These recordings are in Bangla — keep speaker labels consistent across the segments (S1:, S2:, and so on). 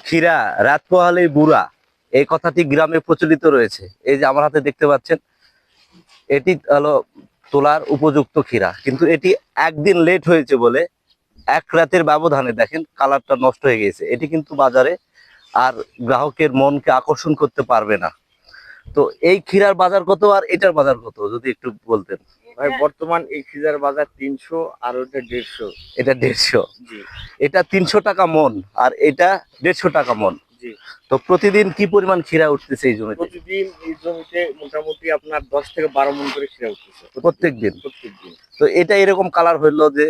S1: ক্ষীরা রাত পোহালেই বুড়া, এই কথাটি গ্রামে প্রচলিত রয়েছে। এই যে আমার হাতে দেখতে পাচ্ছেন, এটি হলো তোলার উপযুক্ত ক্ষীরা, কিন্তু এটি একদিন লেট হয়েছে বলে এক রাতের ব্যবধানে দেখেন কালারটা নষ্ট হয়ে গেছে। এটি কিন্তু বাজারে আর গ্রাহকের মনকে আকর্ষণ করতে পারবে না। তো এই ক্ষীরার বাজার কত আর এটার বাজার কত যদি একটু বলতেন।
S2: ভাই বর্তমান এই ক্ষীরার বাজার 300 আর ওটা 150।
S1: এটা 150,
S2: জি
S1: এটা 300 টাকা মন আর এটা 150 টাকা মন।
S2: জি।
S1: তো প্রতিদিন কি পরিমাণ ক্ষীরা উঠতেছে এই জমিতে?
S2: প্রতিদিন এই জমিতে মোটামুটি আপনার 10 থেকে 12 মণ করে ক্ষীরা উঠতেছে
S1: প্রত্যেকদিন?
S2: প্রত্যেকদিন।
S1: তো এটা এরকম কালার হইলো যে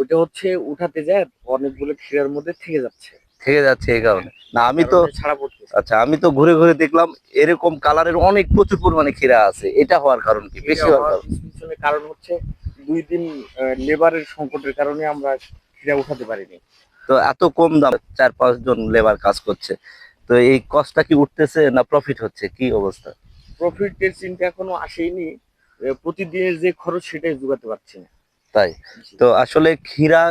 S2: ওটা হচ্ছে উঠাতে যায় অনেকগুলো ক্ষীরার মধ্যে থেকে যাচ্ছে,
S1: থেকে যাচ্ছে এই কারণে। না আমি তো
S2: কারণে ছাড়া পড়তেছে।
S1: আচ্ছা, আমি তো ঘুরে ঘুরে দেখলাম এরকম কালারের অনেক প্রচুর পরিমাণে ক্ষীরা আছে। এটা হওয়ার কারণ কি? বেশি হওয়ার কারণ?
S2: পিছনে কারণ হচ্ছে 2 দিন লেবারের সংকটের কারণে আমরা ক্ষীরা উঠাতে পারিনি।
S1: তো এত কম দাম, 4-5 জন লেবার কাজ করছে, তো এই কষ্টটা কি উঠতেছে না প্রফিট হচ্ছে, কি অবস্থা?
S2: প্রফিটের চিন্তা এখনো আসেনি, প্রতিদিনের যে খরচ সেটাই যোগাতে পারছি না।
S1: তাই তো আসলে ক্ষীরা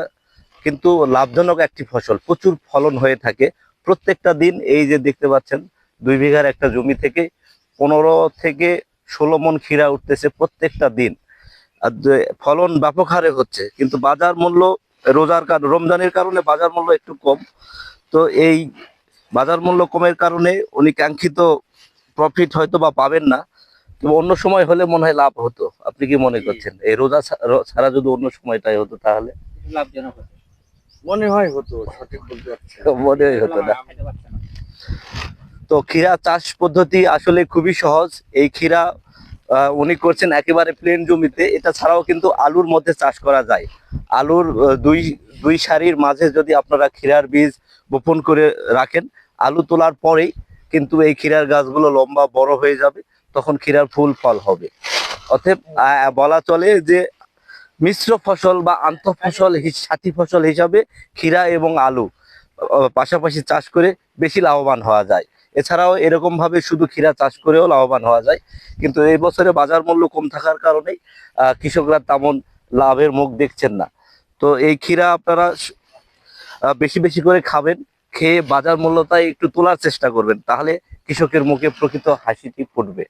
S1: কিন্তু লাভজনক একটি ফসল, প্রচুর ফলন হয়ে থাকে প্রত্যেকটা দিন। এই যে দেখতে পাচ্ছেন 2 বিঘার একটা জমি থেকে 15 থেকে 16 মণ ক্ষীরা উঠতেছে প্রত্যেকটা দিন। আর ফলন ব্যাপক হারে হচ্ছে, কিন্তু বাজার মূল্য রমজানের কারণে বাজার মূল্য একটু কম। তো এই বাজার মূল্য কমের কারণে উনি কাঙ্ক্ষিত প্রফিট হয়তো বা পাবেন না, কিন্তু অন্য সময় হলে মনে হয় লাভ হতো। আপনি কি মনে করছেন এই রোজা ছাড়া যদি অন্য সময়টাই হতো তাহলে
S2: লাভজনক হতো? মনে হয় হতো, সঠিক বলতে পারছি না।
S1: মনে হয় হতো না? তো ক্ষীরা চাষ পদ্ধতি আসলে খুবই সহজ। এই ক্ষীরা উনি করছেন একেবারে প্লেন জমিতে। এটা ছাড়াও কিন্তু আলুর মধ্যে চাষ করা যায়। আলুর দুই দুই সারির মাঝে যদি আপনারা ক্ষীরার বীজ বপন করে রাখেন, আলু তোলার পরেই কিন্তু এই ক্ষীরার গাছগুলো লম্বা বড় হয়ে যাবে, তখন ক্ষীরার ফুল ফল হবে। অতএব বলা চলে যে মিশ্র ফসল বা আন্তঃ ফসল, সাথী ফসল হিসাবে ক্ষীরা এবং আলু পাশাপাশি চাষ করে বেশি লাভবান হওয়া যায়। এছাড়াও এরকম ভাবে শুধু ক্ষীরা চাষ করেও লাভবান হওয়া যায়, কিন্তু এই বছরে বাজার মূল্য কম থাকার কারণেই কৃষকরা তেমন লাভের মুখ দেখছেন না। তো এই ক্ষীরা আপনারা বেশি বেশি করে খাবেন, খেয়ে বাজার মূল্যটাই একটু তোলার চেষ্টা করবেন, তাহলে কৃষকের মুখে প্রকৃত হাসিটি ফুটবে।